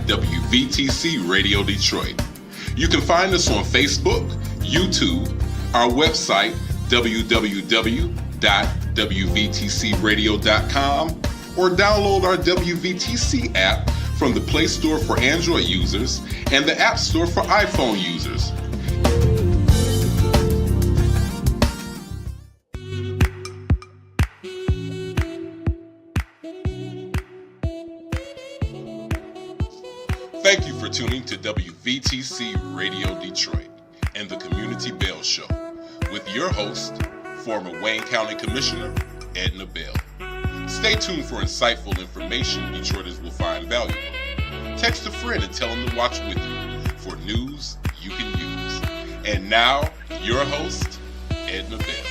WVTC Radio Detroit. You can find us on Facebook, YouTube, our website, www.wvtcradio.com, or download our WVTC app from the Play Store for Android users and the App Store for iPhone users. Thank you for tuning to WVTC Radio Detroit and the Community Bell Show with your host, former Wayne County Commissioner Edna Bell. Stay tuned for insightful information Detroiters will find valuable. Text a friend and tell them to watch with you for news you can use. And now, your host, Edna Bell.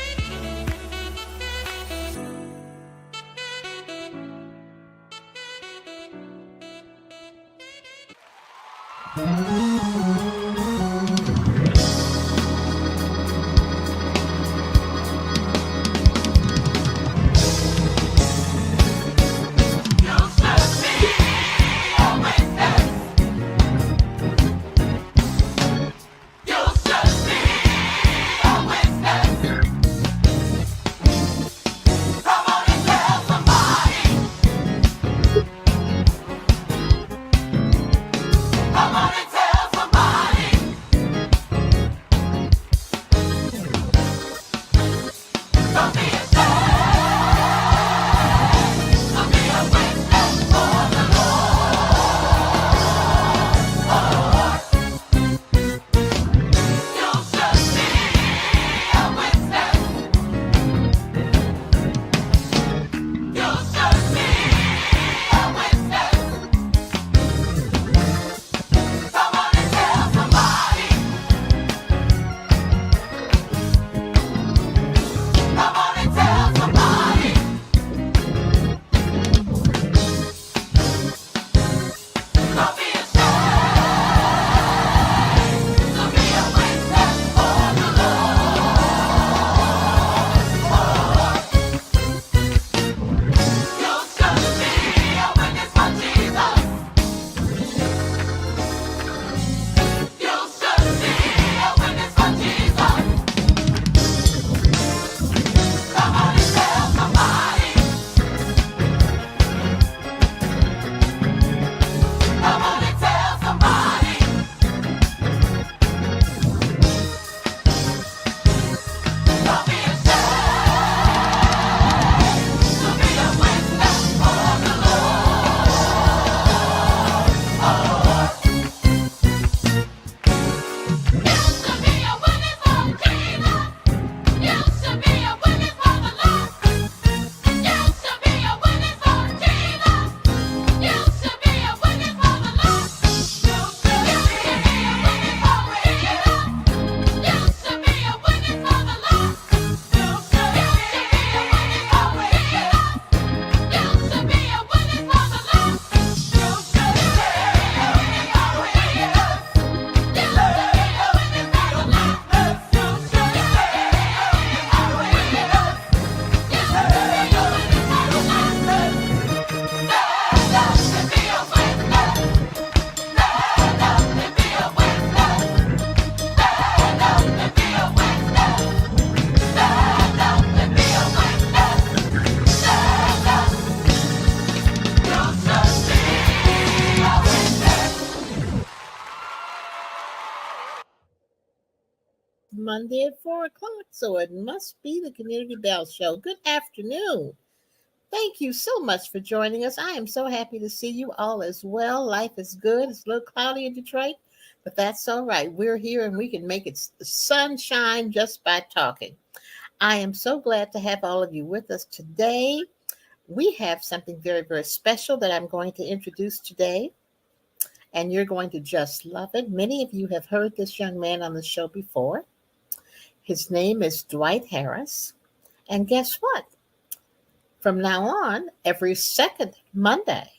Monday at 4 o'clock, so it must be the Community Bell Show. Good afternoon. Thank you so much for joining us. I am so happy to see you all as well. Life is good. It's a little cloudy in Detroit, but that's all right. We're here and we can make it sunshine just by talking. I am so glad to have all of you with us today. We have something very, very special that I'm going to introduce today, and you're going to just love it. Many of you have heard this young man on the show before. His name is Dwight Harris, and guess what? From now on, every second Monday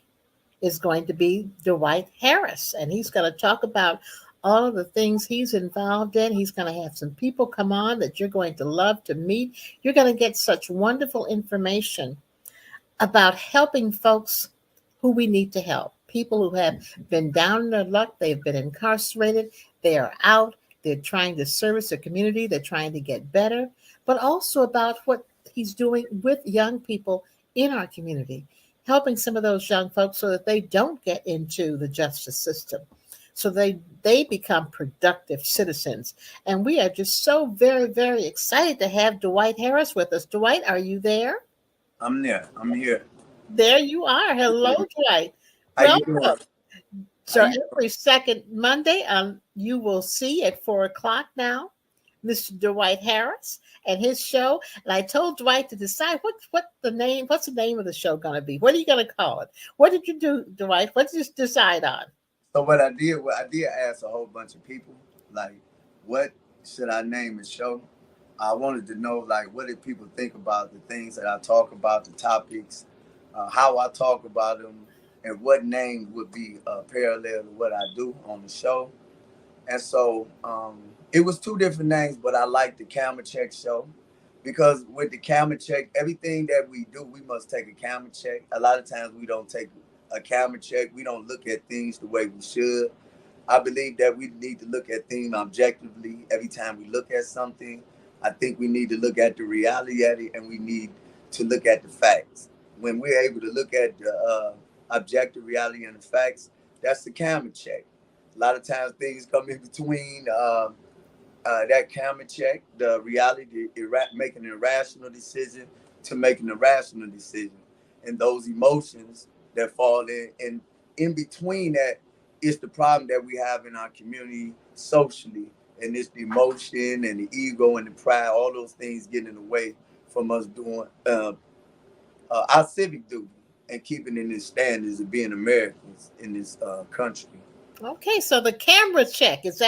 is going to be Dwight Harris, and he's going to talk about all of the things he's involved in. He's going to have some people come on that you're going to love to meet. You're going to get such wonderful information about helping folks who we need to help. people who have been down in their luck. They've been incarcerated. They are out. They're trying to service their community. They're trying to get better, but also about what he's doing with young people in our community, helping some of those young folks so that they don't get into the justice system, so they become productive citizens. And we are just so very, very excited to have Dwight Harris with us. Dwight, are you there? I'm there. I'm here. There you are. Hello, Dwight. How you doing? Welcome. So every second Monday, you will see at 4 o'clock now, Mr. Dwight Harris and his show. And I told Dwight to decide what's the name of the show going to be? What are you going to call it? What did you do, Dwight? What did you decide on? So what I did ask a whole bunch of people, like, what should I name the show? I wanted to know, like, what did people think about the things that I talk about, the topics, how I talk about them, and what name would be parallel to what I do on the show. And so it was two different names, but I like the Camera Check Show because with the camera check, everything that we do, we must take a camera check. A lot of times we don't take a camera check. We don't look at things the way we should. I believe that we need to look at things objectively every time we look at something. I think we need to look at the reality at it, and we need to look at the facts. When we're able to look at the objective reality and the facts, that's the camera check. A lot of times things come in between that camera check, the reality, making an irrational decision to making a rational decision. And those emotions that fall in, and in between that is the problem that we have in our community socially. And it's the emotion and the ego and the pride, all those things getting in the way from us doing our civic duty and keeping in the standards of being Americans in this country. Okay, so the camera check, that's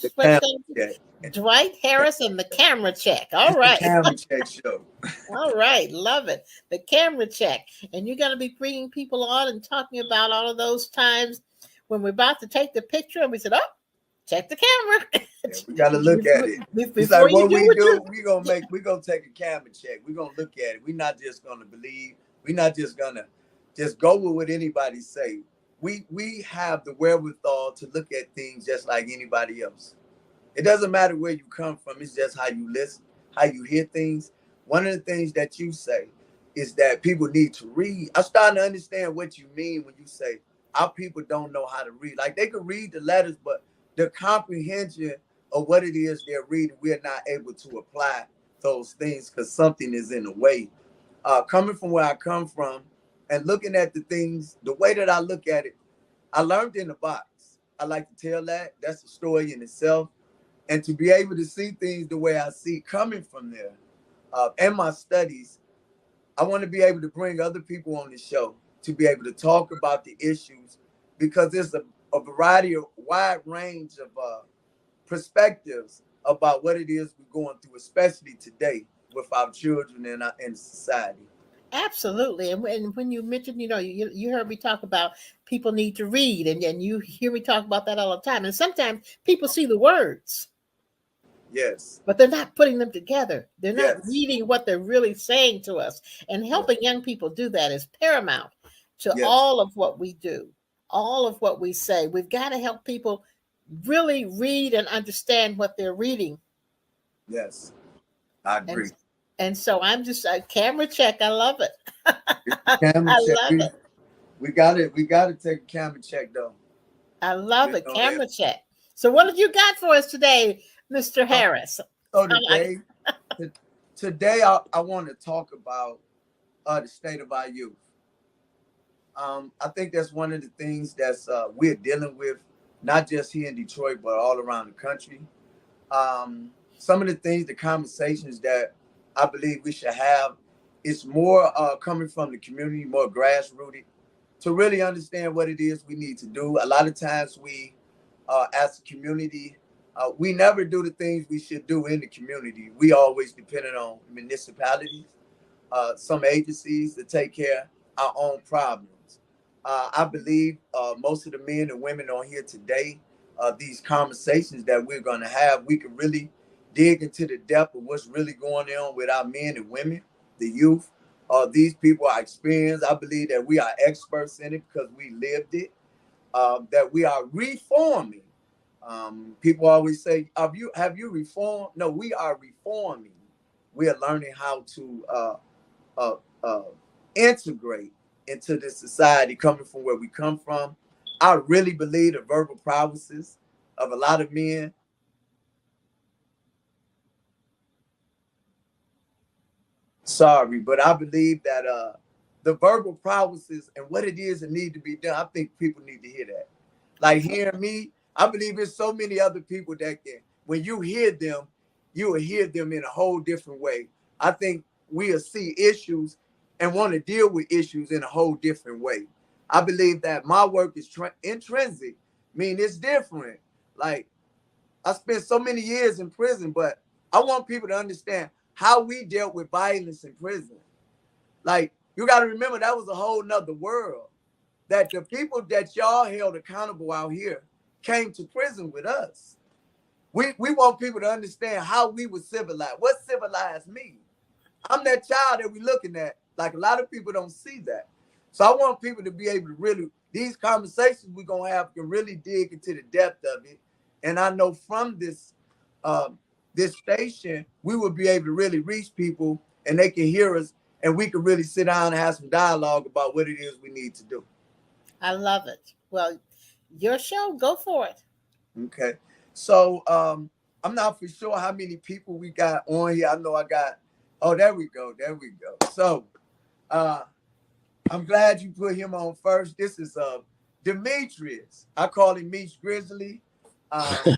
The what's camera going to check. be? Dwight Harris and the camera check. All It's right. the camera check show. All right, love it. The camera check. And you're going to be bringing people on and talking about all of those times when we're about to take the picture and we said, oh, check the camera. Yeah, we got to look at it. Before It's like you what we do, you- we're going to take a camera check. We're going to look at it. We're not just going to believe. We're not just going to just go with what anybody say. We have the wherewithal to look at things just like anybody else. It doesn't matter where you come from. It's just how you listen, how you hear things. One of the things that you say is that people need to read. I'm starting to understand what you mean when you say our people don't know how to read. Like they can read the letters, but the comprehension of what it is they're reading, we're not able to apply those things because something is in the way. Coming from where I come from and looking at the things, the way that I look at it, I learned in the box. I like to tell that. That's a story in itself. And to be able to see things the way I see coming from there and my studies, I want to be able to bring other people on the show to be able to talk about the issues because there's a variety of wide range of perspectives about what it is we're going through, especially today with our children and society. Absolutely. And when you mentioned, you heard me talk about people need to read, and you hear me talk about that all the time. And sometimes people see the words. Yes. But they're not putting them together. They're not Yes. reading what they're really saying to us. And helping young people do that is paramount to Yes. all of what we do, all of what we say. We've got to help people really read and understand what they're reading. Yes. I agree. And so I'm just a camera check. I love it. Camera I check. love it. We got it. We got to take a camera check though. I love You it. know Camera that. check. So what have you got for us today, Mr. Harris? So today I want to talk about the state of our youth. I think that's one of the things that's we're dealing with, not just here in Detroit, but all around the country. Some of the things, the conversations that I believe we should have, it's more coming from the community, more grassrooted, to really understand what it is we need to do. A lot of times we, as a community, we never do the things we should do in the community. We always depended on municipalities, some agencies to take care of our own problems. I believe most of the men and women on here today, these conversations that we're going to have, we can really dig into the depth of what's really going on with our men and women, the youth. These people are experienced. I believe that we are experts in it because we lived it. that we are reforming. People always say, have you reformed? No, we are reforming. We are learning how to uh, uh, integrate into this society coming from where we come from. I really believe the verbal prowesses of a lot of men. Sorry, but I believe that the verbal prowesses and what it is that need to be done, I think people need to hear that. Like hearing me, I believe there's so many other people that can, when you hear them, you will hear them in a whole different way. I think we'll see issues and want to deal with issues in a whole different way. I believe that my work is intrinsic, mean it's different. Like I spent so many years in prison, but I want people to understand how we dealt with violence in prison. Like you got to remember that was a whole nother world. That the people that y'all held accountable out here came to prison with us. We want people to understand how we were civilized. What civilized me? I'm that child that we're looking at. Like a lot of people don't see that. So I want people to be able to really, these conversations we're going to have can really dig into the depth of it. And I know from this station, we will be able to really reach people and they can hear us and we can really sit down and have some dialogue about what it is we need to do. I love it. Well, your show, go for it. Okay. So I'm not for sure how many people we got on here. I know I got, oh, there we go. There we go. So I'm glad you put him on first. This is Demetrius. I call him Meech Grizzly. I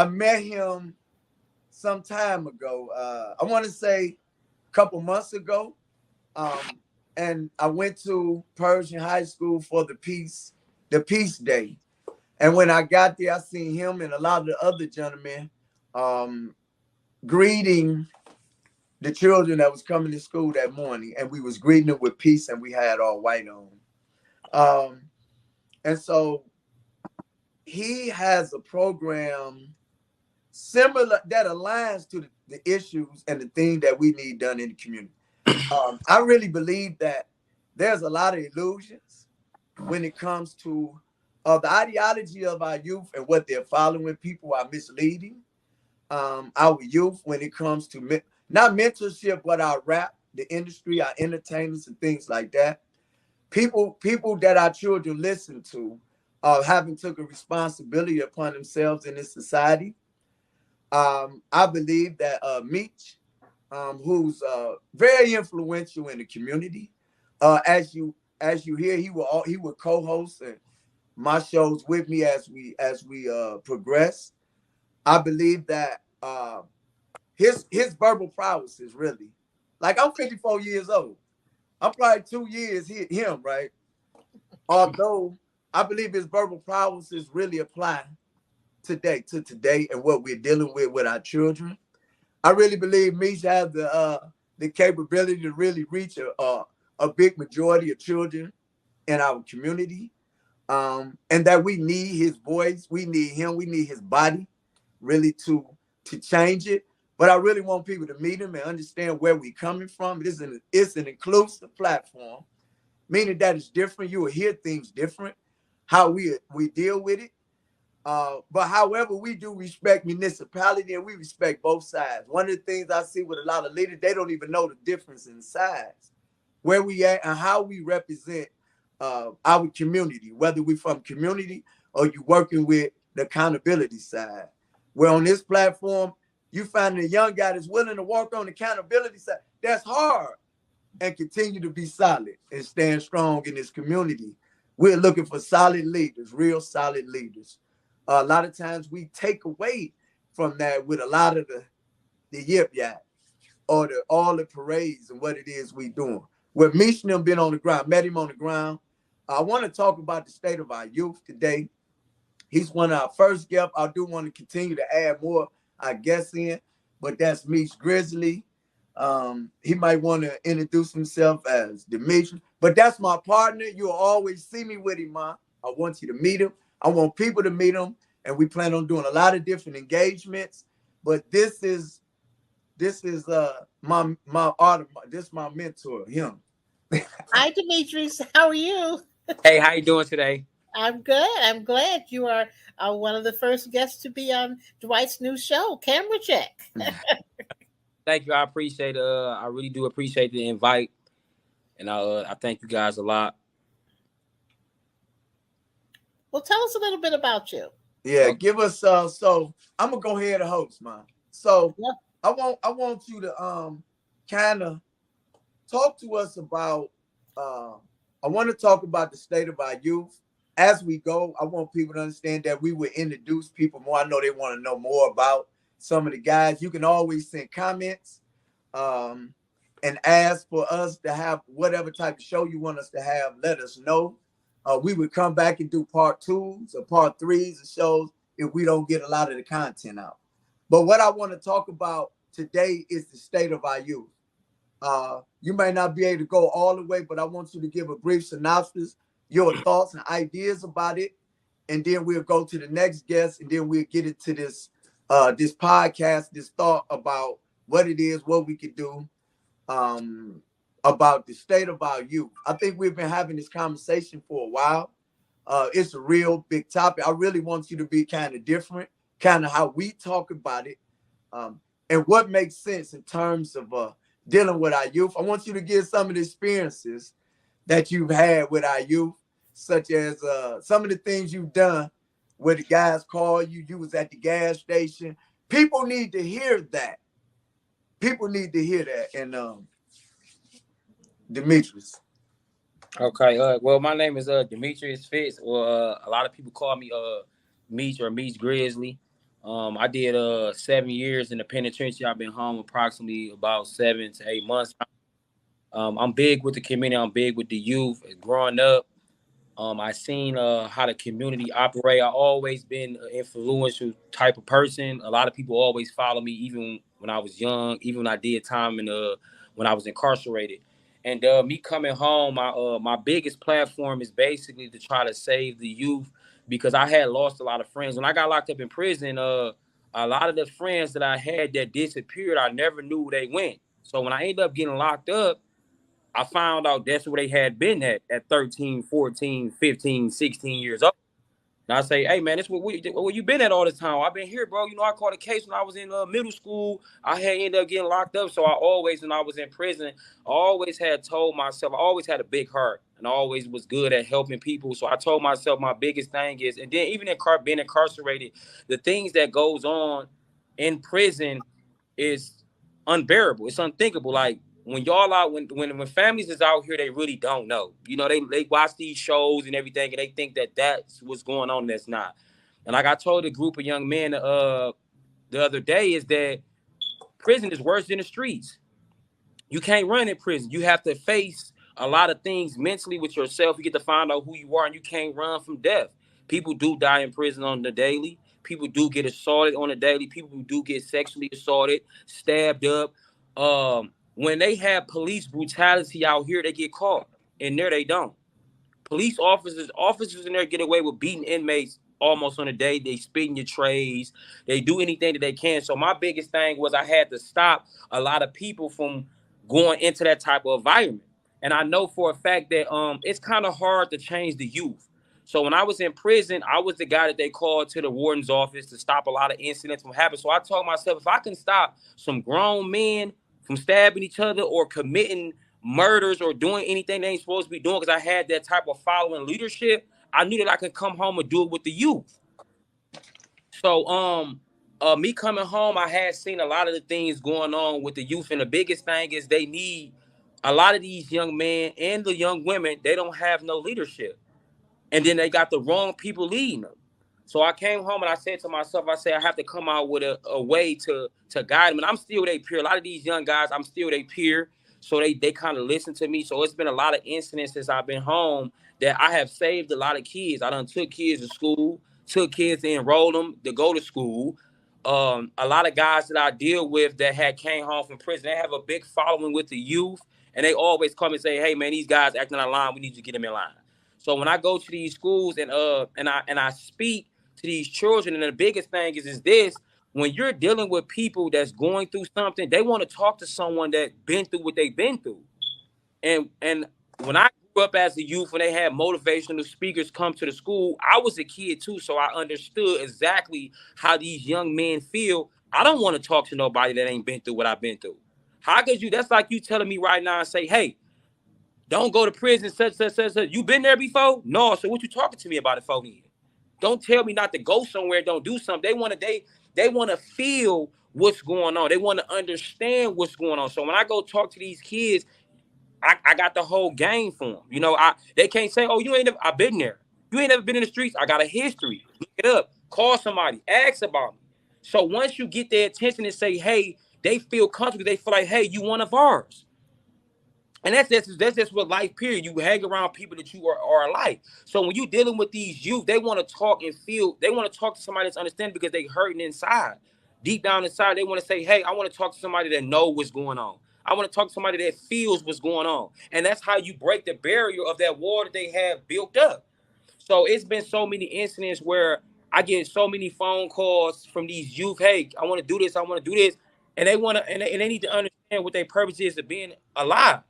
met him some time ago. I want to say a couple months ago. And I went to Persian High School for the Peace Day. And when I got there, I seen him and a lot of the other gentlemen greeting the children that was coming to school that morning. And we was greeting them with peace and we had all white on. And so he has a program similar that aligns to the issues and the things that we need done in the community. I really believe that there's a lot of illusions when it comes to the ideology of our youth and what they're following. People are misleading our youth when it comes to not mentorship, but our rap, the industry, our entertainers and things like that. People that our children listen to having took a responsibility upon themselves in this society. I believe that Meech, who's very influential in the community, as you hear, he will co-host and my shows with me as we progress. I believe that his verbal prowess is really like I'm 54 years old. I'm probably 2 years him, right? Although I believe his verbal prowess is really applying today and what we're dealing with our children. I really believe Meech has the capability to really reach a big majority of children in our community. And that we need his voice, we need him, we need his body really to change it. But I really want people to meet him and understand where we're coming from. It's an inclusive platform, meaning that it's different. You will hear things different, how we deal with it. But however, we do respect municipality and we respect both sides. One of the things I see with a lot of leaders, they don't even know the difference in sides, where we at and how we represent our community, whether we're from community or you working with the accountability side. Where on this platform, you find a young guy that's willing to walk on the accountability side. That's hard. And continue to be solid and stand strong in this community. We're looking for solid leaders, real solid leaders. A lot of times we take away from that with a lot of the yip yap or all the parades and what it is we doing. With Meech and them been on the ground, met him on the ground. I want to talk about the state of our youth today. He's one of our first guests. I do want to continue to add more, I guess, in, but that's Meech Grizzly. He might want to introduce himself as Dimitri, but that's my partner. You'll always see me with him, man. I want you to meet him. I want people to meet him, and we plan on doing a lot of different engagements. But this is my mentor, him. Hi, Demetrius. How are you? Hey, how you doing today? I'm good. I'm glad you are one of the first guests to be on Dwight's new show, Camera Check. Thank you. I appreciate I really do appreciate the invite. And I thank you guys a lot. Well, tell us a little bit about you. Yeah, give us so I'm gonna go ahead and host, man. So Yeah. I want you to kind of talk to us about I want to talk about the state of our youth. As we go, I want people to understand that we will introduce people more. I know they want to know more about some of the guys. You can always send comments and ask for us to have whatever type of show you want us to have. Let us know. We would come back and do part 2s or part 3s of shows if we don't get a lot of the content out. But what I want to talk about today is the state of our youth. You may not be able to go all the way, but I want you to give a brief synopsis, your thoughts and ideas about it. And then we'll go to the next guest, and then we'll get into this this podcast, this thought about what it is, what we could do about the state of our youth. I think we've been having this conversation for a while. It's a real big topic. I really want you to be kind of different, kind of how we talk about it, and what makes sense in terms of dealing with our youth. I want you to give some of the experiences that you've had with our youth, such as some of the things you've done where the guys call you, you was at the gas station. People need to hear that. People need to hear that. And Demetrius. Okay. Well, my name is Demetrius Fitz, or a lot of people call me Meech or Meech Grizzly. I did 7 years in the penitentiary. I've been home approximately about 7 to 8 months. I'm big with the community. I'm big with the youth. Growing up, I seen how the community operate. I always been an influential type of person. A lot of people always follow me, even when I was young, even when I did time in when I was incarcerated. And me coming home, my biggest platform is basically to try to save the youth, because I had lost a lot of friends. When I got locked up in prison, a lot of the friends that I had that disappeared, I never knew where they went. So when I ended up getting locked up, I found out that's where they had been at 13, 14, 15, 16 years old. And I say, hey, man, this where you been at all this time? I've been here, bro. You know, I caught a case when I was in middle school. I had ended up getting locked up. So I always, when I was in prison, I always had told myself, I always had a big heart and I always was good at helping people. So I told myself my biggest thing is, and then even in being incarcerated, the things that goes on in prison is unbearable. It's unthinkable. Like, when y'all out, when families is out here, they really don't know. You know, they watch these shows and everything, and they think that that's what's going on. That's not. And like I told a group of young men the other day, is that prison is worse than the streets. You can't run in prison. You have to face a lot of things mentally with yourself. You get to find out who you are, and you can't run from death. People do die in prison on the daily. People do get assaulted on the daily. People do get sexually assaulted, stabbed up. When they have police brutality out here, they get caught. And there they don't. Police officers in there get away with beating inmates almost on a day. They spit in your trays. They do anything that they can. So my biggest thing was I had to stop a lot of people from going into that type of environment. And I know for a fact that it's kind of hard to change the youth. So when I was in prison, I was the guy that they called to the warden's office to stop a lot of incidents from happening. So I told myself, if I can stop some grown men from stabbing each other or committing murders or doing anything they ain't supposed to be doing, because I had that type of following leadership, I knew that I could come home and do it with the youth. So me coming home, I had seen a lot of the things going on with the youth, and the biggest thing is they need a lot of these young men and the young women. They don't have no leadership, and then they got the wrong people leading them. So I came home and I said to myself, I said, I have to come out with a way to guide them. And I'm still their peer. A lot of these young guys, I'm still their peer. So they kind of listen to me. So it's been a lot of incidents since I've been home that I have saved a lot of kids. I done took kids to school, took kids to enroll them to go to school. A lot of guys that I deal with that had came home from prison, they have a big following with the youth. And they always come and say, hey, man, these guys acting out of line. We need to get them in line. So when I go to these schools and I speak to these children, and the biggest thing is this: when you're dealing with people that's going through something, they want to talk to someone that's been through what they've been through. And when I grew up as a youth when they had motivational speakers come to the school. I was a kid too, so I understood exactly how these young men feel. I don't want to talk to nobody that ain't been through what I've been through. How could you? That's like you telling me right now and say, hey, don't go to prison, such. You been there before? No, so what you talking to me about it for then? Don't tell me not to go somewhere, don't do something. They want to feel what's going on. They want to understand what's going on. So when I go talk to these kids, I got the whole game for them. You know, they can't say, oh, you ain't never, I've been there. You ain't never been in the streets. I got a history. Look it up. Call somebody. Ask about me. So once you get their attention and say, hey, they feel comfortable. They feel like, hey, you one of ours. And that's just what life, period. You hang around people that you are alike. So when you're dealing with these youth, they want to talk and feel, they want to talk to somebody that's understanding because they hurting inside. Deep down inside, they want to say, hey, I want to talk to somebody that knows what's going on. I want to talk to somebody that feels what's going on. And that's how you break the barrier of that wall that they have built up. So it's been so many incidents where I get so many phone calls from these youth, hey, I want to do this, I want to do this. And they want to, and they need to understand what their purpose is of being alive.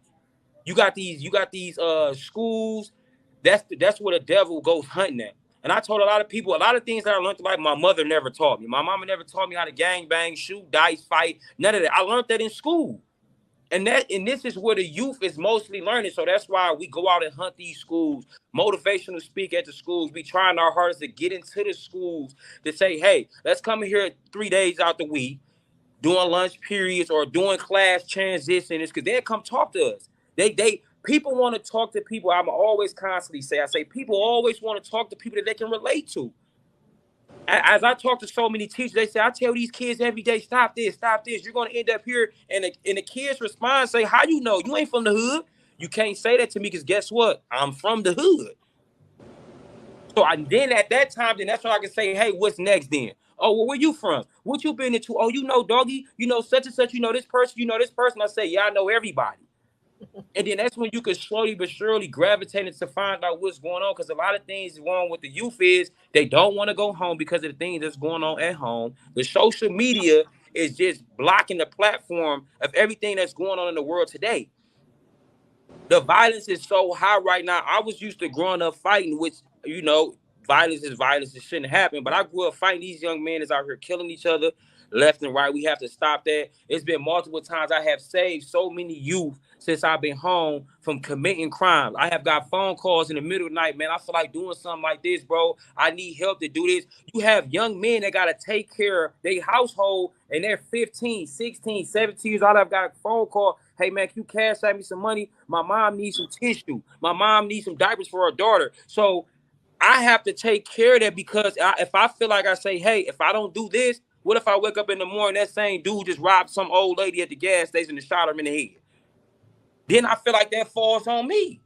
You got these schools. That's where the devil goes hunting at. And I told a lot of people, a lot of things that I learned, like my mother never taught me. My mama never taught me how to gang bang, shoot, dice, fight, none of that. I learned that in school. And this is where the youth is mostly learning. So that's why we go out and hunt these schools, motivational speak at the schools. We trying our hardest to get into the schools to say, hey, let's come here 3 days out the week, doing lunch periods or doing class transitions, because they'll come talk to us. People want to talk to people. I'm always constantly say people always want to talk to people that they can relate to. As I talk to so many teachers, they say, I tell these kids every day, stop this. You're going to end up here. And the kids respond, say, how you know? You ain't from the hood. You can't say that to me because guess what? I'm from the hood. So then at that time, then that's when I can say, hey, what's next then? Oh, well, where you from? What you been into? Oh, you know, doggy, you know, such and such, you know this person. I say, yeah, I know everybody. And then that's when you can slowly but surely gravitate to find out what's going on. Because a lot of things wrong with the youth is they don't want to go home because of the things that's going on at home. The social media is just blocking the platform of everything that's going on in the world today. The violence is so high right now. I was used to growing up fighting, which, you know, violence is violence. It shouldn't happen. But I grew up fighting. These young men is out here killing each other left and right. We have to stop that. It's been multiple times I have saved so many youth since I've been home from committing crimes. I have got phone calls in the middle of the night, man. I feel like doing something like this, bro. I need help to do this. You have young men that got to take care of their household, and they're 15, 16, 17 years old. I've got a phone call. Hey, man, can you cash out me some money? My mom needs some tissue. My mom needs some diapers for her daughter. So I have to take care of that because if I feel like I say, hey, if I don't do this, what if I wake up in the morning, that same dude just robbed some old lady at the gas station and shot her in the head? Then I feel like that falls on me.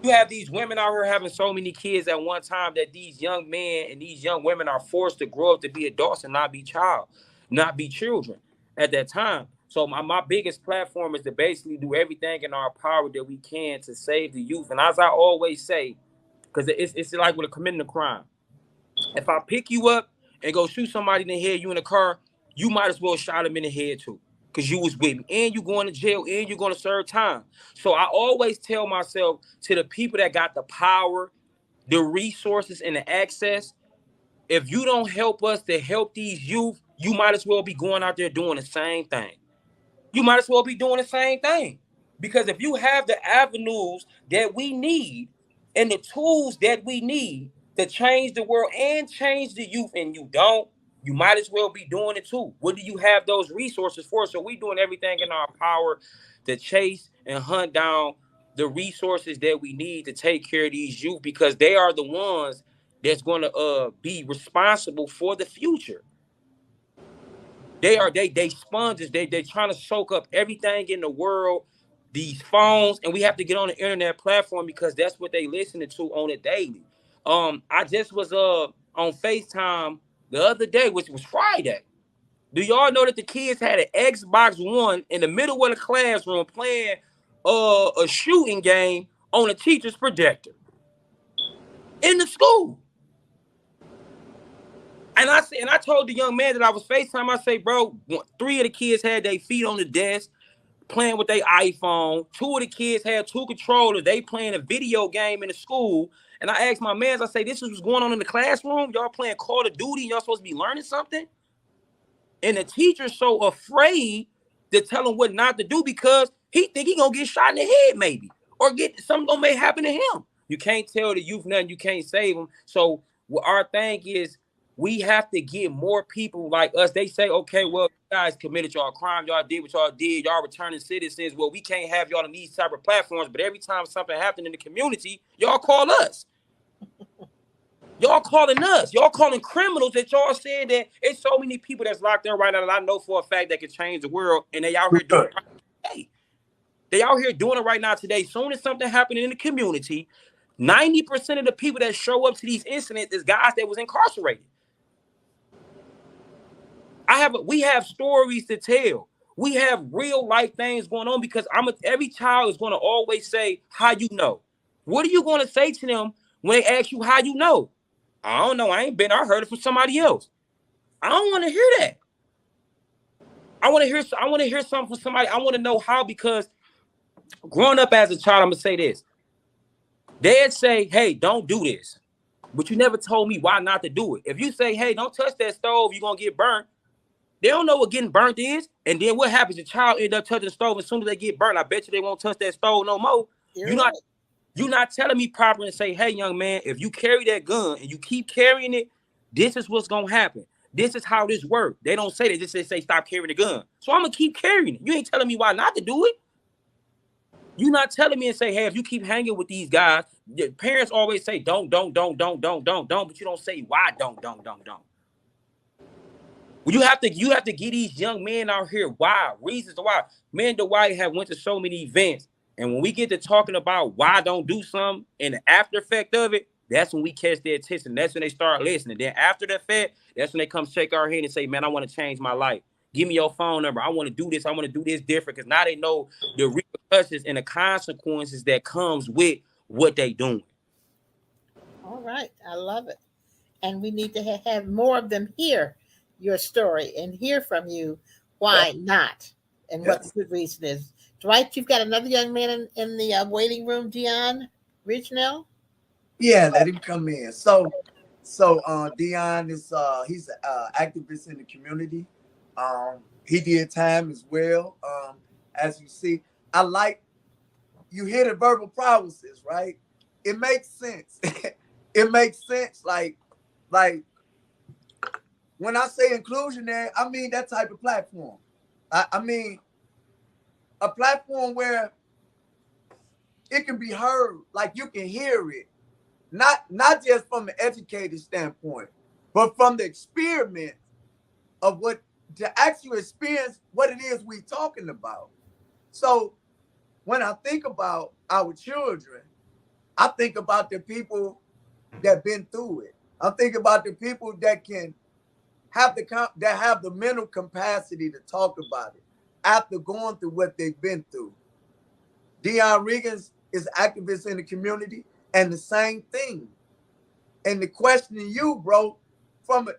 You have these women out here having so many kids at one time that these young men and these young women are forced to grow up to be adults and not be children at that time. So my biggest platform is to basically do everything in our power that we can to save the youth. And as I always say, because it's like with committing a crime. If I pick you up and go shoot somebody in the head, you in the car, you might as well shot him in the head too. Because you was with me. And you going to jail and you're going to serve time. So I always tell myself, to the people that got the power, the resources, and the access, if you don't help us to help these youth, you might as well be going out there doing the same thing. You might as well be doing the same thing. Because if you have the avenues that we need and the tools that we need to change the world and change the youth, and you don't, you might as well be doing it too. What do you have those resources for? So we're doing everything in our power to chase and hunt down the resources that we need to take care of these youth, because they are the ones that's going to be responsible for the future. They sponges. They trying to soak up everything in the world, these phones, and we have to get on the internet platform because that's what they listening to on a daily. I just was on FaceTime the other day, which was Friday. Do y'all know that the kids had an Xbox One in the middle of the classroom playing a shooting game on a teacher's projector in the school? And I told the young man that I was FaceTime, I say, bro, 3 of the kids had their feet on the desk, playing with their iPhone. 2 of the kids had 2 controllers. They playing a video game in the school. And I asked my mans, I say, this is what's going on in the classroom? Y'all playing Call of Duty? Y'all supposed to be learning something? And the teacher's so afraid to tell him what not to do because he think he gonna get shot in the head maybe. Or get something gonna may happen to him. You can't tell the youth nothing. You can't save them. So what our thing is, we have to get more people like us. They say, okay, well, you guys committed y'all crime. Y'all did what y'all did. Y'all returning citizens. Well, we can't have y'all on these type of platforms. But every time something happened in the community, y'all call us. Y'all calling us. Y'all calling criminals that y'all saying that it's so many people that's locked in right now that I know for a fact that can change the world. And they out here doing it right now today. They out here doing it right now today. Soon as something happened in the community, 90% of the people that show up to these incidents is guys that was incarcerated. We have stories to tell. We have real life things going on because every child is going to always say, how you know? What are you going to say to them when they ask you how you know? I don't know. I heard it from somebody else. I don't want to hear that. I want to hear something from somebody. I want to know how, because growing up as a child, I'm going to say this. They'd say, hey, don't do this. But you never told me why not to do it. If you say, hey, don't touch that stove, you're going to get burnt. They don't know what getting burnt is. And then what happens? The child end up touching the stove. As soon as they get burnt, I bet you they won't touch that stove no more. You're not telling me properly and say, hey, young man, if you carry that gun and you keep carrying it, this is what's going to happen. This is how this works. They don't say that. Just say stop carrying the gun. So I'm going to keep carrying it. You ain't telling me why not to do it. You're not telling me and say, hey, if you keep hanging with these guys, the parents always say, don't, but you don't say why don't. Well, you have to get these young men out here why, reasons why. Me and Dwight have went to so many events, and when we get to talking about why don't do something and the after effect of it, that's when we catch their attention. That's when they start listening. Then after the fact, that's when they come shake our hand and say, man, I want to change my life. Give me your phone number. I want to do this. I want to do this different, because now they know the repercussions and the consequences that comes with what they doing. All right. I love it. And we need to have more of them hear your story and hear from you why not and what the good reason is. Dwight, you've got another young man in the waiting room, Dion Reginell. Yeah, let him come in. So Dion is he's an activist in the community. He did time as well. As you see, I like you hear the verbal prowesses, right? It makes sense. It makes sense. Like when I say inclusionary, I mean that type of platform. I mean a platform where it can be heard, like you can hear it, not just from an educated standpoint, but from the experiment of what to actually experience what it is we're talking about. So when I think about our children, I think about the people that been through it. I think about the people that can have the mental capacity to talk about it after going through what they've been through. Dion Regans is activist in the community, and the same thing. And the question to you, bro,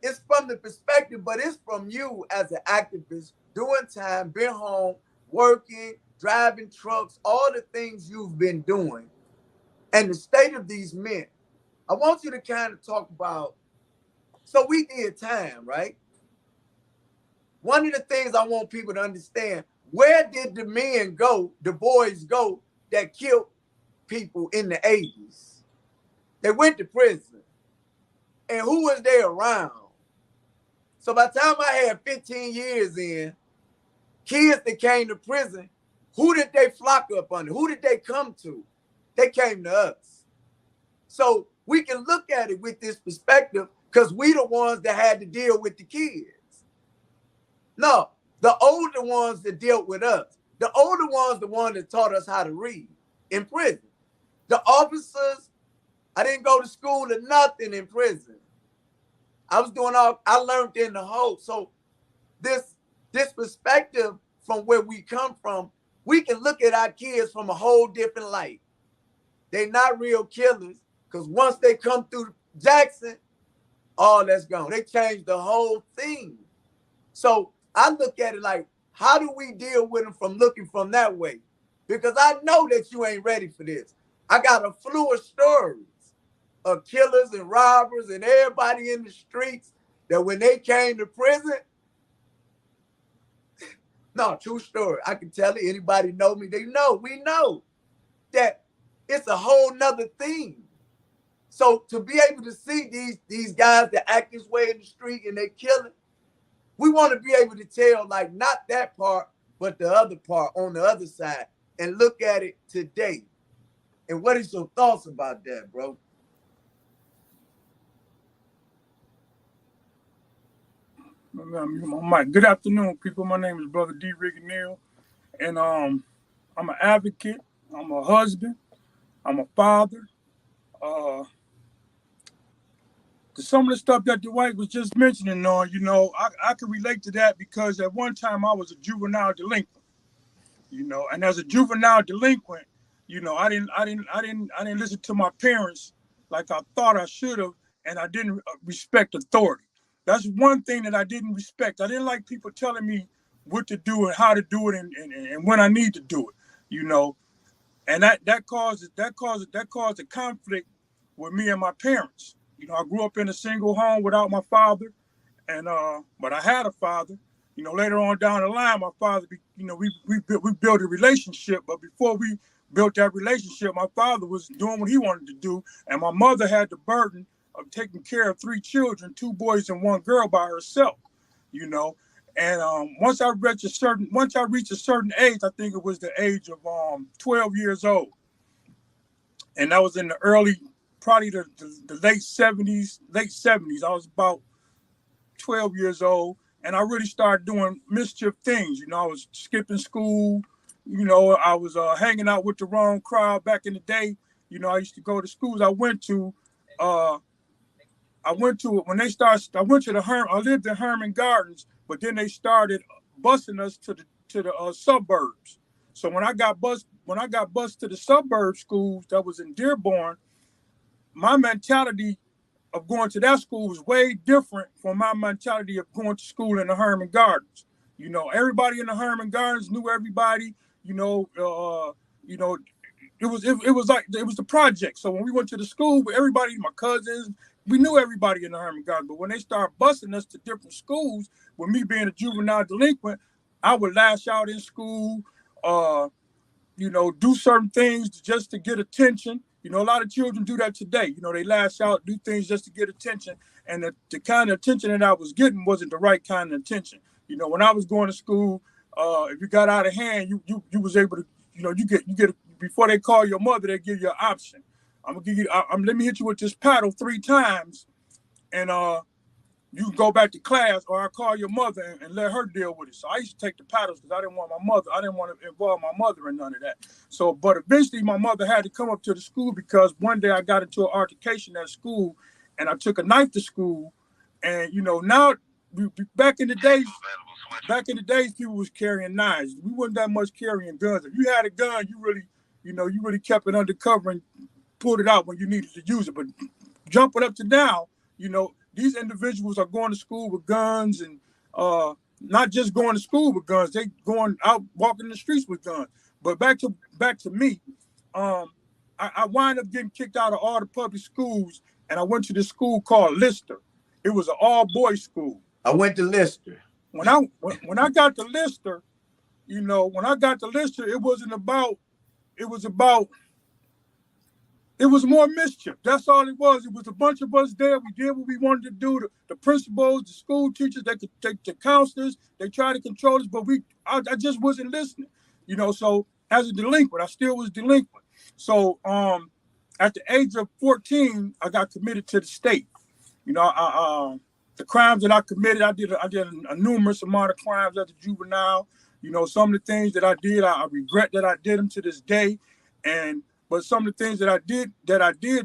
it's from the perspective, but it's from you as an activist, doing time, been home, working, driving trucks, all the things you've been doing, and the state of these men. I want you to kind of talk about, so we did time, right? One of the things I want people to understand, where did the men go, the boys go that killed people in the 80s? They went to prison. And who was they around? So by the time I had 15 years in, kids that came to prison, who did they flock up under? Who did they come to? They came to us. So we can look at it with this perspective because we the ones that had to deal with the kids. No, the older ones that dealt with us. The older ones, the ones that taught us how to read in prison. The officers, I didn't go to school or nothing in prison. I learned in the hole. So this perspective from where we come from, we can look at our kids from a whole different light. They're not real killers, because once they come through Jackson, all that's gone. They changed the whole thing. So I look at it like, How do we deal with them from looking from that way? Because I know that you ain't ready for this. I got a slew of stories of killers and robbers and everybody in the streets that when they came to prison, no, true story. I can tell it. Anybody know me, they know. We know that it's a whole nother thing. So to be able to see these guys that act this way in the street and they killing, we want to be able to tell, like, not that part, but the other part on the other side and look at it today. And what is your thoughts about that, bro? Mike. Good afternoon, people. My name is Brother D. Rigonell, and I'm an advocate. I'm a husband. I'm a father. Some of the stuff that Dwight was just mentioning on, I can relate to that because at one time I was a juvenile delinquent, and as a juvenile delinquent, I didn't listen to my parents like I thought I should have, and I didn't respect authority. That's one thing that I didn't respect. I didn't like people telling me what to do and how to do it and when I need to do it, and that caused a conflict with me and my parents. I grew up in a single home without my father, and but I had a father. Later on down the line, my father, we built a relationship. But before we built that relationship, my father was doing what he wanted to do, and my mother had the burden of taking care of 3 children, 2 boys and 1 girl by herself. And once I reached a certain age, I think it was the age of 12 years old, and that was in the early, probably the late 70s. I was about 12 years old, and I really started doing mischief things. I was skipping school. I was hanging out with the wrong crowd back in the day. I used to go to schools I went to. I went to I lived in Herman Gardens, but then they started busing us to the suburbs. So when I got bused to the suburb schools that was in Dearborn, my mentality of going to that school was way different from my mentality of going to school in the Herman Gardens. Everybody in the Herman Gardens knew everybody. It was like it was the project. So when we went to the school, everybody, my cousins, we knew everybody in the Herman Gardens. But when they started busing us to different schools, with me being a juvenile delinquent, I would lash out in school, do certain things just to get attention. A lot of children do that today. They lash out, do things just to get attention. And the kind of attention that I was getting wasn't the right kind of attention. When I was going to school, if you got out of hand, you was able to, you get before they call your mother, they give you an option. I'm gonna give you. Let me hit you with this paddle 3 times, and you can go back to class, or I call your mother and let her deal with it. So I used to take the paddles because I didn't want to involve my mother in none of that. So, but eventually my mother had to come up to the school because one day I got into an altercation at school, and I took a knife to school, and now back in the days, people was carrying knives. We wasn't that much carrying guns. If you had a gun, you really kept it undercover and pulled it out when you needed to use it. But jumping up to now, these individuals are going to school with guns, and not just going to school with guns, they going out walking the streets with guns. But back to me, I wind up getting kicked out of all the public schools, and I went to this school called Lister. It was an all-boys school. I went to Lister. When I got to Lister, it was more mischief. That's all it was. It was a bunch of us there. We did what we wanted to do. The principals, the school teachers, they could take the counselors. They tried to control us, but I just wasn't listening. So as a delinquent, I still was delinquent. So at the age of 14, I got committed to the state. The crimes that I committed, I did a numerous amount of crimes as a juvenile. Some of the things that I did, I regret that I did them to this day. But some of the things that I did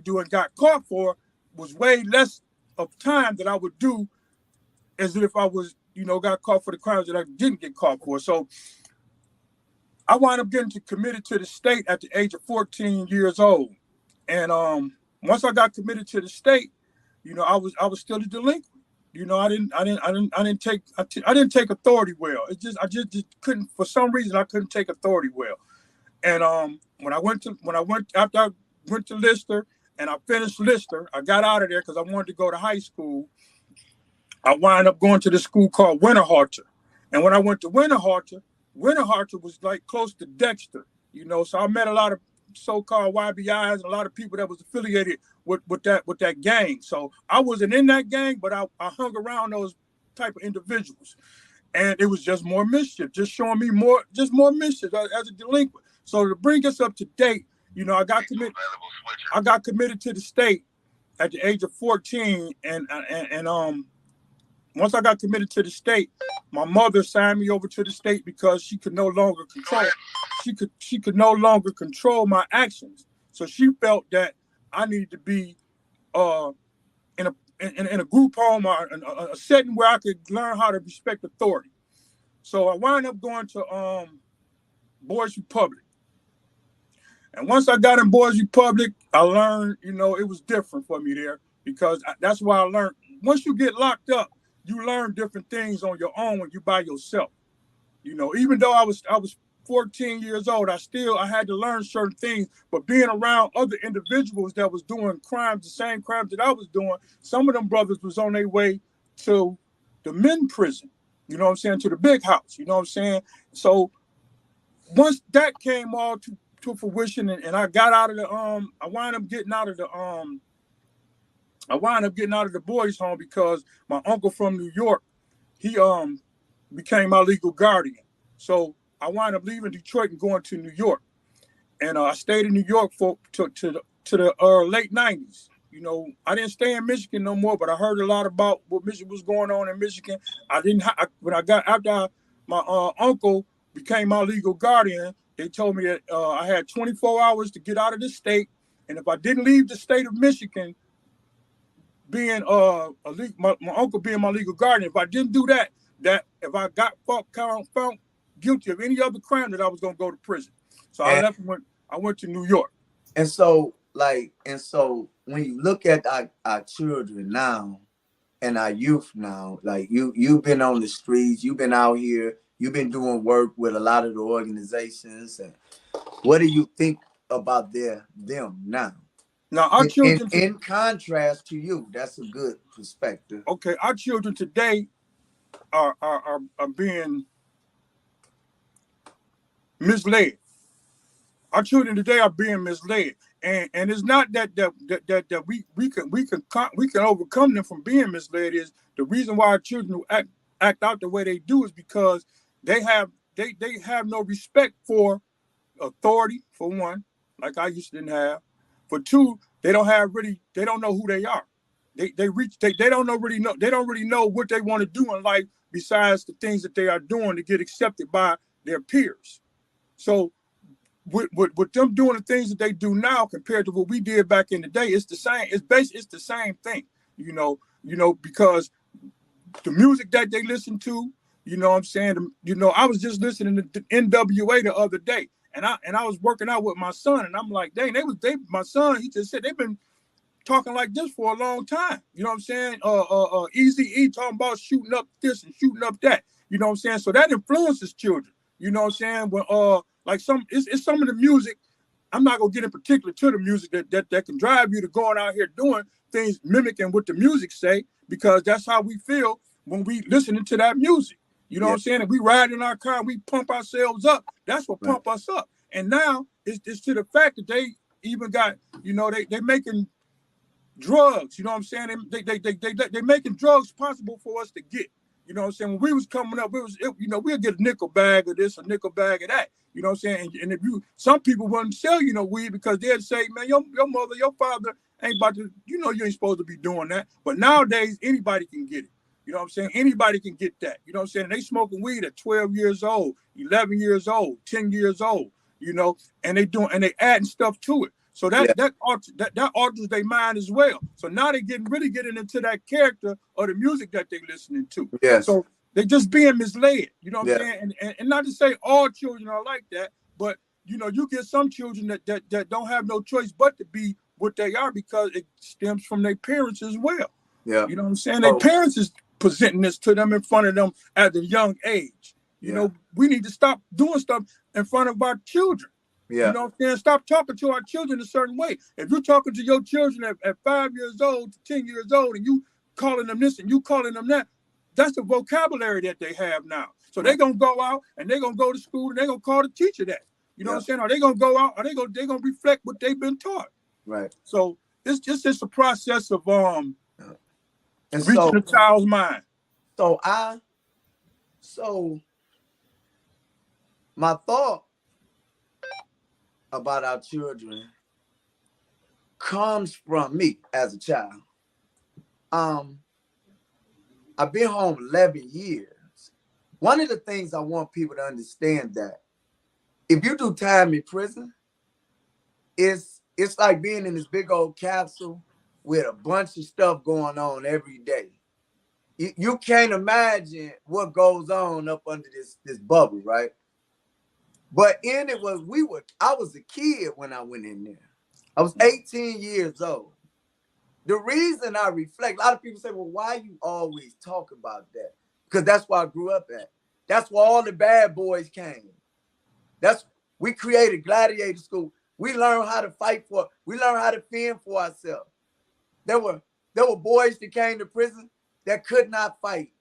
do and got caught for was way less of time that I would do as if I was, got caught for the crimes that I didn't get caught for. So I wound up getting committed to the state at the age of 14 years old. And once I got committed to the state, I was still a delinquent. You know, I didn't take authority well. I just couldn't, for some reason I couldn't take authority well. And after I went to Lister and I finished Lister, I got out of there because I wanted to go to high school. I wound up going to this school called Winterhalter. And when I went to Winterhalter was like close to Dexter, you know. So I met a lot of so-called YBIs and a lot of people that was affiliated with that gang. So I wasn't in that gang, but I hung around those type of individuals. And it was just more mischief, just showing me more mischief as a delinquent. So to bring us up to date, you know, I got committed to the state at the age of 14, and once I got committed to the state, my mother signed me over to the state because she could no longer control my actions. So she felt that I needed to be in a group home or a setting where I could learn how to respect authority. So I wound up going to Boys Republic. And once I got in Boys Republic, I learned, you know, it was different for me there because that's why I learned. Once you get locked up, you learn different things on your own when you by yourself. You know, even though I was 14 years old, I had to learn certain things. But being around other individuals that was doing crimes, the same crimes that I was doing, some of them brothers was on their way to the men prison. You know what I'm saying? To the big house. You know what I'm saying? So once that came all to fruition, and I got out of the I wound up getting out of the boys' home because my uncle from New York, he became my legal guardian. So I wound up leaving Detroit and going to New York, and I stayed in New York to the late '90s. You know, I didn't stay in Michigan no more, but I heard a lot about what Michigan was going on in Michigan. After my uncle became my legal guardian, they told me that I had 24 hours to get out of the state, and if I didn't leave the state of Michigan, being my uncle being my legal guardian, if I didn't do that if I got found guilty of any other crime, that I was going to go to prison. So I left and I went to New York. And so when you look at our children now and our youth now, like you've been on the streets, you've been out here, you've been doing work with a lot of the organizations, and what do you think about them now? Now our children, in contrast to you, that's a good perspective. Okay, our children today are being misled. Our children today are being misled, and it's not that we can overcome them from being misled. Is the reason why our children act out the way they do is because they have no respect for authority, for one, like I used to didn't have. For two, they don't know who they are. They don't really know what they want to do in life besides the things that they are doing to get accepted by their peers. So with them doing the things that they do now compared to what we did back in the day, it's the same. It's the same thing, you know, because the music that they listen to, you know what I'm saying? You know, I was just listening to NWA the other day, and I was working out with my son, and I'm like, dang, my son, he just said they've been talking like this for a long time. You know what I'm saying? Easy E talking about shooting up this and shooting up that. You know what I'm saying? So that influences children. You know what I'm saying? When like it's some of the music. I'm not gonna get in particular to the music that can drive you to going out here doing things mimicking what the music say, because that's how we feel when we listening to that music. You know what I'm saying? If we ride in our car and we pump ourselves up, that's what pump us up. And now it's to the fact that they even got, you know, they making drugs. You know what I'm saying? They making drugs possible for us to get. You know what I'm saying? When we was coming up, we'll get a nickel bag of this, a nickel bag of that. You know what I'm saying? And if some people wouldn't sell you no weed because they'd say, man, your mother, your father ain't about to, you ain't supposed to be doing that. But nowadays, anybody can get it. You know what I'm saying? Anybody can get that. You know what I'm saying? And they smoking weed at 12 years old, 11 years old, 10 years old, you know, and they adding stuff to it. So that alters their mind as well. So now they really getting into that character of the music that they listening to. Yes. So they just being misled. You know what I'm saying? And not to say all children are like that, but you know, you get some children that don't have no choice but to be what they are because it stems from their parents as well. Yeah. You know what I'm saying? Their parents is presenting this to them in front of them at a young age. You know, we need to stop doing stuff in front of our children. Yeah. You know what I'm saying? Stop talking to our children a certain way. If you're talking to your children at 5 years old to 10 years old and you calling them this and you calling them that, that's the vocabulary that they have now. So they're going to go out and they're going to go to school and they're going to call the teacher that. You know what I'm saying? Are they going to go out? Are they going to reflect what they've been taught? Right. So it's just a process of and reaching the child's mind. So my thought about our children comes from me as a child. I've been home 11 years. One of the things I want people to understand that if you do time in prison, it's like being in this big old capsule with a bunch of stuff going on every day. You can't imagine what goes on up under this bubble, right? But in it was I was a kid when I went in there. I was 18 years old. The reason I reflect, a lot of people say, well, why you always talk about that? Because that's where I grew up at. That's where all the bad boys came. We created gladiator school. We learned how to fight we learned how to fend for ourselves. There were boys that came to prison that could not fight,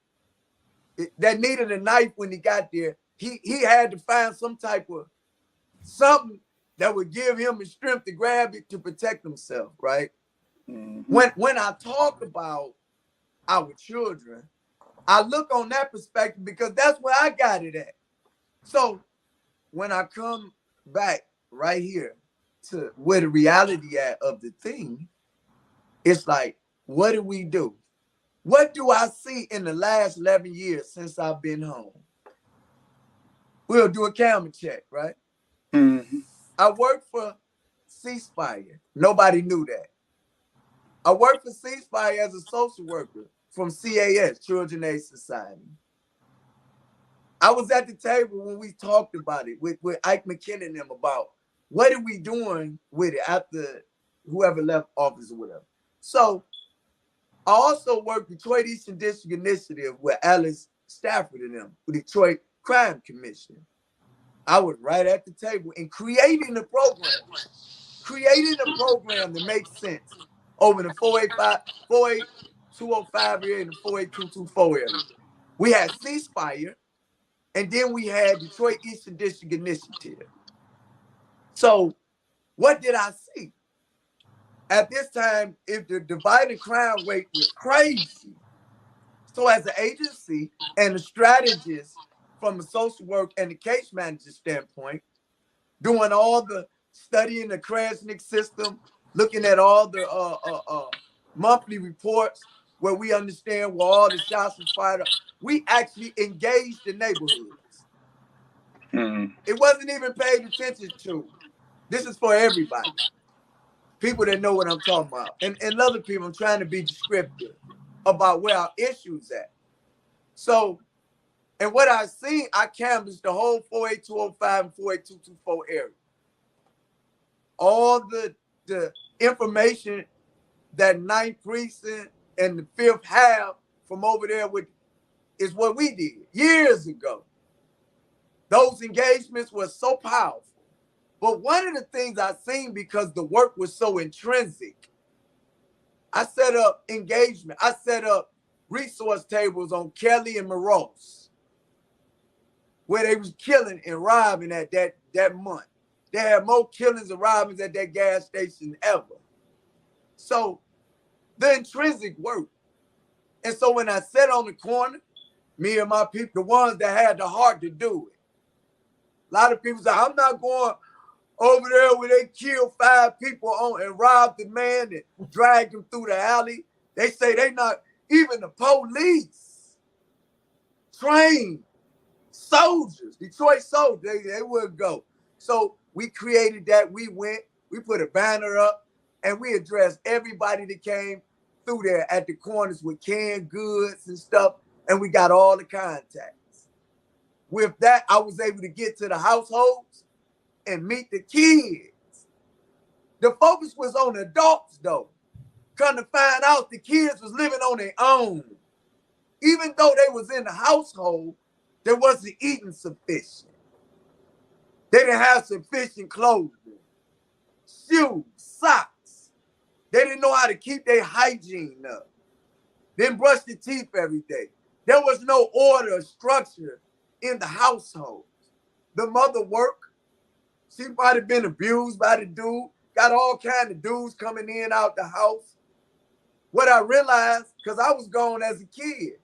that needed a knife when he got there. He had to find something that would give him the strength to grab it to protect himself, right? Mm-hmm. When I talk about our children, I look on that perspective because that's where I got it at. So when I come back right here to where the reality of the thing, it's like, what do we do? What do I see in the last 11 years since I've been home? We'll do a camera check, right? Mm-hmm. I worked for Ceasefire. Nobody knew that. I worked for Ceasefire as a social worker from CAS, Children Aid Society. I was at the table when we talked about it with Ike McKinnon and them about what are we doing with it after whoever left office or whatever. So I also worked Detroit Eastern District Initiative with Alice Stafford and them, with Detroit Crime Commission. I was right at the table and creating a program that makes sense over the 48205 area and the 48224 area. We had Ceasefire, and then we had Detroit Eastern District Initiative. So what did I see? At this time, if the divided crime rate was crazy. So as an agency and a strategist from a social work and the case manager standpoint, doing all the studying the Krasnick system, looking at all the monthly reports where we understand where all the shots were fired up, we actually engaged the neighborhoods. Mm-hmm. It wasn't even paid attention to. This is for everybody. People that know what I'm talking about. And other people, I'm trying to be descriptive about where our issues at. So, and what I seen, I canvassed the whole 48205 and 48224 area. All the information that 9th Precinct and the 5th have from over there is what we did years ago. Those engagements were so powerful. But one of the things I seen, because the work was so intrinsic, I set up engagement. I set up resource tables on Kelly and Morose, where they was killing and robbing at that month. They had more killings and robbings at that gas station ever. So the intrinsic work. And so when I sat on the corner, me and my people, the ones that had the heart to do it, a lot of people say, I'm not going over there where they killed 5 people on and robbed the man and dragged him through the alley. They say they not, even the police, trained soldiers, Detroit soldiers, they wouldn't go. So we created that. We went, we put a banner up, and we addressed everybody that came through there at the corners with canned goods and stuff, and we got all the contacts. With that, I was able to get to the households and meet the kids. The focus was on adults, though. Come to find out, the kids was living on their own. Even though they was in the household, they wasn't eating sufficient. They didn't have sufficient clothing, shoes, socks. They didn't know how to keep their hygiene up. They didn't brush their teeth every day. There was no order or structure in the household. The mother worked. She might have been abused by the dude. Got all kind of dudes coming in out the house. What I realized, because I was gone as a kid,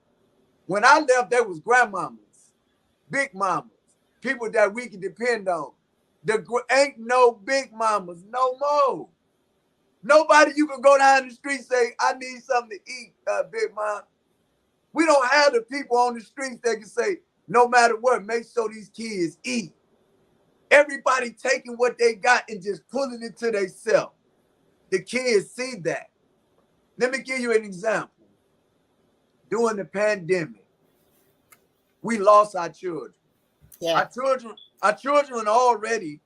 when I left, there was grandmamas, big mamas, people that we could depend on. Ain't no big mamas no more. Nobody you can go down the street and say, I need something to eat, big mom. We don't have the people on the streets that can say, no matter what, make sure these kids eat. Everybody taking what they got and just pulling it to themselves. The kids see that. Let me give you an example. During the pandemic, we lost our children. Yeah. Our children are already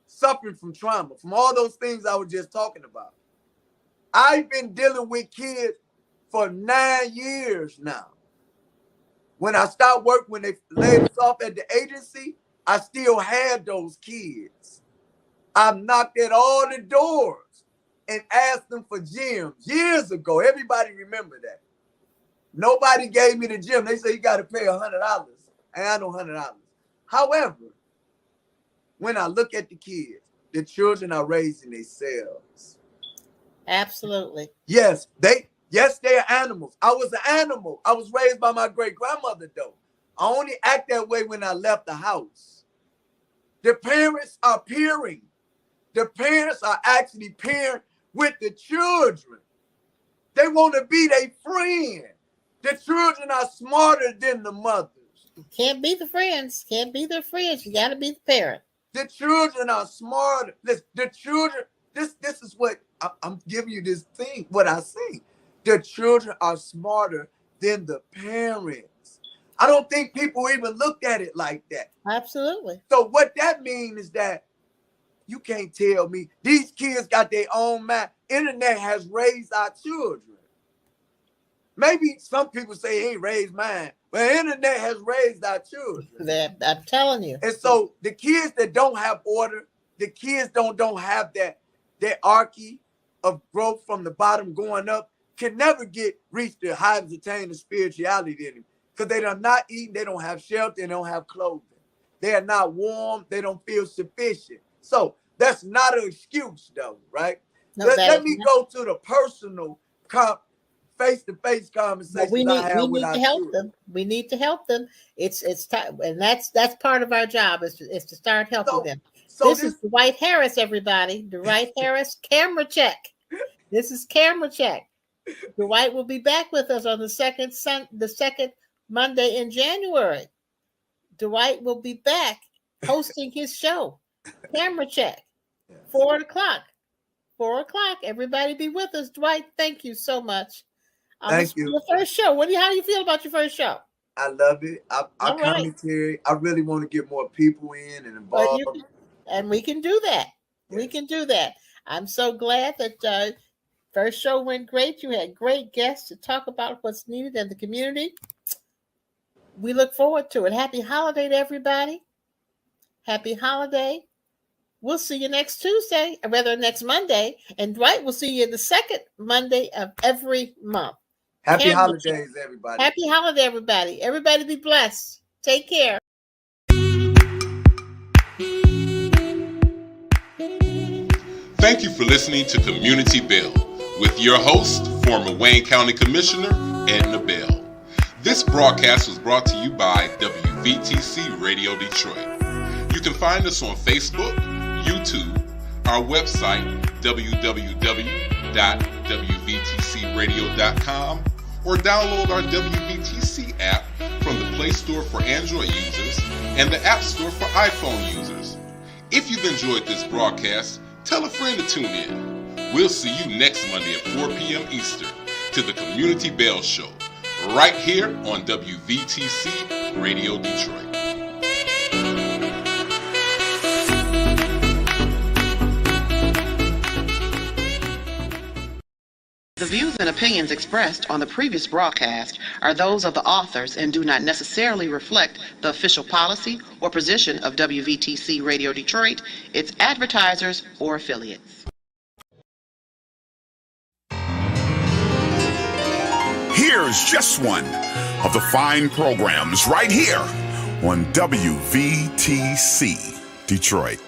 suffering from trauma, from all those things I was just talking about. I've been dealing with kids for 9 years now. When I stopped work, when they laid us off at the agency, I still had those kids. I've knocked at all the doors and asked them for gyms years ago. Everybody remember that. Nobody gave me the gym. They say you got to pay $100. And I know $100. However, when I look at the kids, the children are raising themselves. Absolutely. Yes, they are animals. I was an animal. I was raised by my great grandmother, though. I only act that way when I left the house. The parents are peering. The parents are actually peering with the children. They want to be their friend. The children are smarter than the mothers. Can't be the friends. Can't be their friends. You got to be the parent. The children are smarter. Listen, the children, this is what I'm giving you this thing, what I see. The children are smarter than the parents. I don't think people even looked at it like that. Absolutely. So what that means is that you can't tell me these kids got their own mind. Internet has raised our children. Maybe some people say it ain't raised mine, but the internet has raised our children. I'm telling you. And so the kids that don't have order, the kids don't have that archy of growth from the bottom going up, can never reach the heights attain the spirituality in them. Because they are not eating, they don't have shelter, they don't have clothing. They are not warm, they don't feel sufficient. So that's not an excuse though, right? No, let me go to the personal face-to-face conversation. We need to help them. We need to help them. It's time, and that's part of our job is to start helping them. So this is Dwight Harris, everybody. Dwight Harris, camera check. This is camera check. Dwight will be back with us on the second Monday in January. Dwight will be back hosting his show. Camera check. 4 o'clock. 4 o'clock. Everybody be with us. Dwight, thank you so much. Thank you. Your first show. How do you feel about your first show? I love it. Our commentary. I really want to get more people in and involved. And we can do that. Yes. We can do that. I'm so glad that first show went great. You had great guests to talk about what's needed in the community. We look forward to it. Happy holiday to everybody. Happy holiday. We'll see you next Tuesday, or rather next Monday. And Dwight will see you the second Monday of every month. Happy holidays, everybody. Happy holiday, everybody. Everybody be blessed. Take care. Thank you for listening to Community Bell with your host, former Wayne County Commissioner, Edna Bell. This broadcast was brought to you by WVTC Radio Detroit. You can find us on Facebook, YouTube, our website, www.wvtcradio.com, or download our WVTC app from the Play Store for Android users and the App Store for iPhone users. If you've enjoyed this broadcast, tell a friend to tune in. We'll see you next Monday at 4 p.m. Eastern to the Community Bell Show, right here on WVTC Radio Detroit. The views and opinions expressed on the previous broadcast are those of the authors and do not necessarily reflect the official policy or position of WVTC Radio Detroit, its advertisers, or affiliates. Here's just one of the fine programs right here on WVTC Detroit.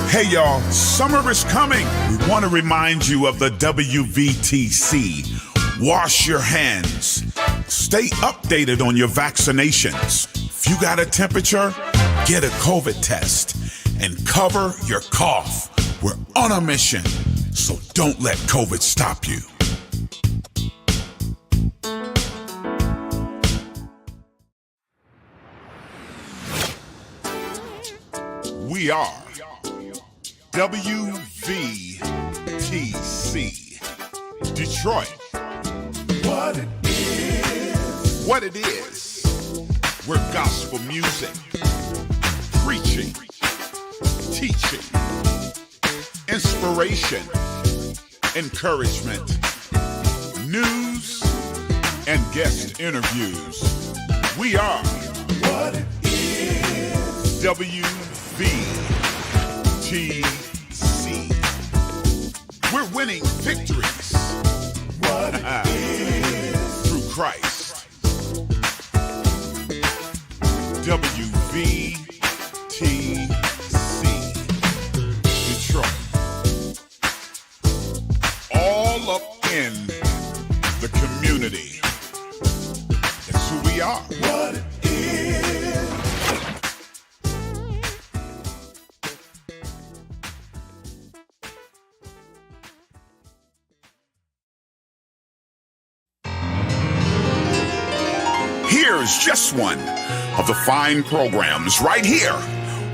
Hey y'all, summer is coming. We want to remind you of the WVTC. Wash your hands. Stay updated on your vaccinations. If you got a temperature, get a COVID test and cover your cough. We're on a mission, so don't let COVID stop you. We are WVTC Detroit. What it is, we're gospel music, preaching, teaching, inspiration, encouragement, news, and guest interviews. We are WVTC. We're winning victories through Christ. WVTC Detroit. All up in the community. That's who we are. What it is. Here's just one of the fine programs right here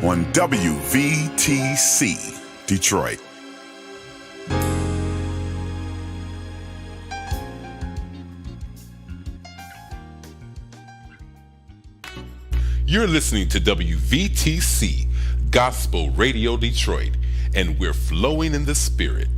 on WVTC Detroit. You're listening to WVTC Gospel Radio Detroit, and we're flowing in the Spirit.